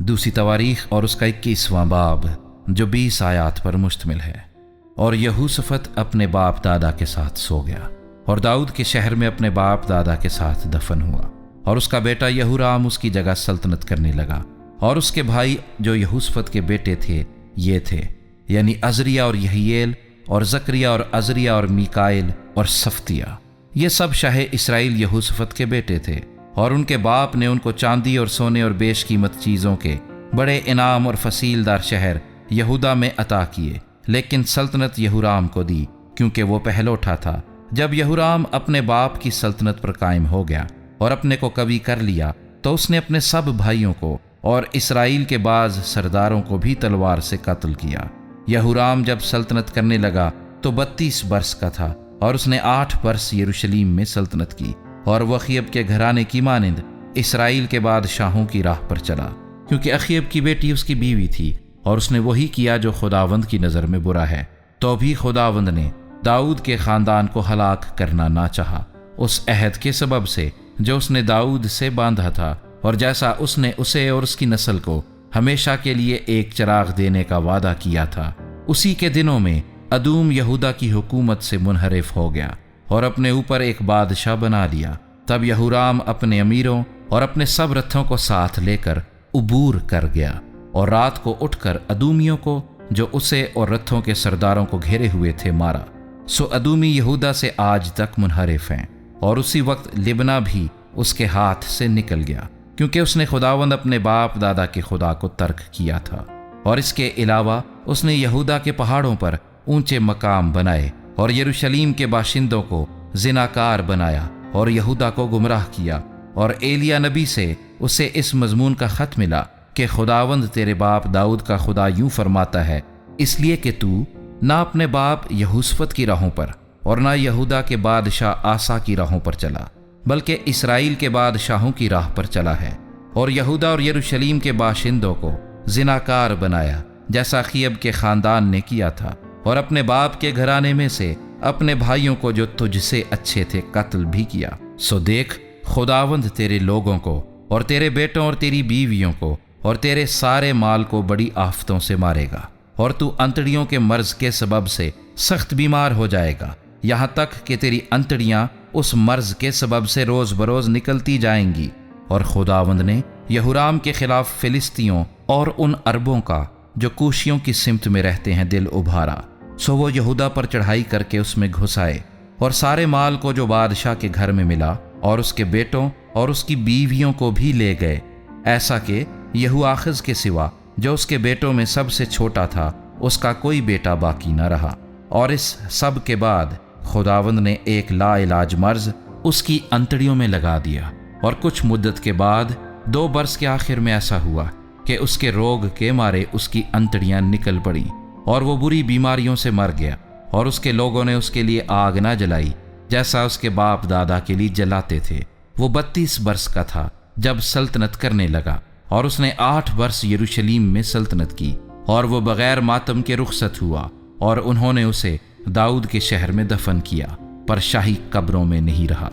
دوسری تواریخ اور اس کا 21واں باب جو 20 آیات پر مشتمل ہے۔ اور یہوشافط اپنے باپ دادا کے ساتھ سو گیا اور داؤد کے شہر میں اپنے باپ دادا کے ساتھ دفن ہوا، اور اس کا بیٹا یہورام اس کی جگہ سلطنت کرنے لگا۔ اور اس کے بھائی جو یہوشافط کے بیٹے تھے یہ تھے، یعنی عزریہ اور یحییل اور زکریہ اور عزریہ اور میکائیل اور صفتیہ۔ یہ سب شاہ اسرائیل یہوشافط کے بیٹے تھے، اور ان کے باپ نے ان کو چاندی اور سونے اور بیش قیمت چیزوں کے بڑے انعام اور فصیل دار شہر یہودا میں عطا کیے، لیکن سلطنت یہورام کو دی کیونکہ وہ پہلوٹا تھا۔ جب یہورام اپنے باپ کی سلطنت پر قائم ہو گیا اور اپنے کو قوی کر لیا تو اس نے اپنے سب بھائیوں کو اور اسرائیل کے بعض سرداروں کو بھی تلوار سے قتل کیا۔ یہورام جب سلطنت کرنے لگا تو 32 برس کا تھا، اور اس نے 8 برس یروشلیم میں سلطنت کی، اور وہ اخیب کے گھرانے کی مانند اسرائیل کے بادشاہوں کی راہ پر چلا، کیونکہ اخیب کی بیٹی اس کی بیوی تھی، اور اس نے وہی کیا جو خداوند کی نظر میں برا ہے۔ تو بھی خداوند نے داؤد کے خاندان کو ہلاک کرنا نہ چاہا، اس عہد کے سبب سے جو اس نے داؤد سے باندھا تھا، اور جیسا اس نے اسے اور اس کی نسل کو ہمیشہ کے لیے ایک چراغ دینے کا وعدہ کیا تھا۔ اسی کے دنوں میں ادوم یہودا کی حکومت سے منحرف ہو گیا اور اپنے اوپر ایک بادشاہ بنا لیا۔ تب یہورام اپنے امیروں اور اپنے سب رتھوں کو ساتھ لے کر عبور کر گیا، اور رات کو اٹھ کر ادومیوں کو جو اسے اور رتھوں کے سرداروں کو گھیرے ہوئے تھے مارا۔ سو ادومی یہودا سے آج تک منحرف ہیں، اور اسی وقت لبنا بھی اس کے ہاتھ سے نکل گیا، کیونکہ اس نے خداوند اپنے باپ دادا کے خدا کو ترک کیا تھا۔ اور اس کے علاوہ اس نے یہودا کے پہاڑوں پر اونچے مقام بنائے، اور یروشلیم کے باشندوں کو زناکار بنایا، اور یہودا کو گمراہ کیا۔ اور ایلیا نبی سے اسے اس مضمون کا خط ملا کہ خداوند تیرے باپ داؤد کا خدا یوں فرماتا ہے، اس لیے کہ تو نہ اپنے باپ یہوشافط کی راہوں پر اور نہ یہودا کے بادشاہ آسا کی راہوں پر چلا، بلکہ اسرائیل کے بادشاہوں کی راہ پر چلا ہے، اور یہودا اور یروشلیم کے باشندوں کو زناکار بنایا، جیسا اخیب کے خاندان نے کیا تھا، اور اپنے باپ کے گھرانے میں سے اپنے بھائیوں کو جو تجھ سے اچھے تھے قتل بھی کیا۔ سو دیکھ، خداوند تیرے لوگوں کو اور تیرے بیٹوں اور تیری بیویوں کو اور تیرے سارے مال کو بڑی آفتوں سے مارے گا، اور تو انتڑیوں کے مرض کے سبب سے سخت بیمار ہو جائے گا، یہاں تک کہ تیری انتڑیاں اس مرض کے سبب سے روز بروز نکلتی جائیں گی۔ اور خداوند نے یہورام کے خلاف فلسطینیوں اور ان عربوں کا جو کوشیوں کی سمت میں رہتے ہیں دل ابھارا، سو وہ یہودا پر چڑھائی کر کے اس میں گھس آئے، اور سارے مال کو جو بادشاہ کے گھر میں ملا اور اس کے بیٹوں اور اس کی بیویوں کو بھی لے گئے، ایسا کہ یہوآخز کے سوا جو اس کے بیٹوں میں سب سے چھوٹا تھا اس کا کوئی بیٹا باقی نہ رہا۔ اور اس سب کے بعد خداوند نے ایک لا علاج مرض اس کی انتڑیوں میں لگا دیا، اور کچھ مدت کے بعد 2 برس کے آخر میں ایسا ہوا کہ اس کے روگ کے مارے اس کی انتڑیاں نکل پڑیں، اور وہ بری بیماریوں سے مر گیا، اور اس کے لوگوں نے اس کے لیے آگ نہ جلائی جیسا اس کے باپ دادا کے لیے جلاتے تھے۔ وہ 32 برس کا تھا جب سلطنت کرنے لگا، اور اس نے 8 برس یروشلیم میں سلطنت کی، اور وہ بغیر ماتم کے رخصت ہوا، اور انہوں نے اسے داؤد کے شہر میں دفن کیا، پر شاہی قبروں میں نہیں رہا۔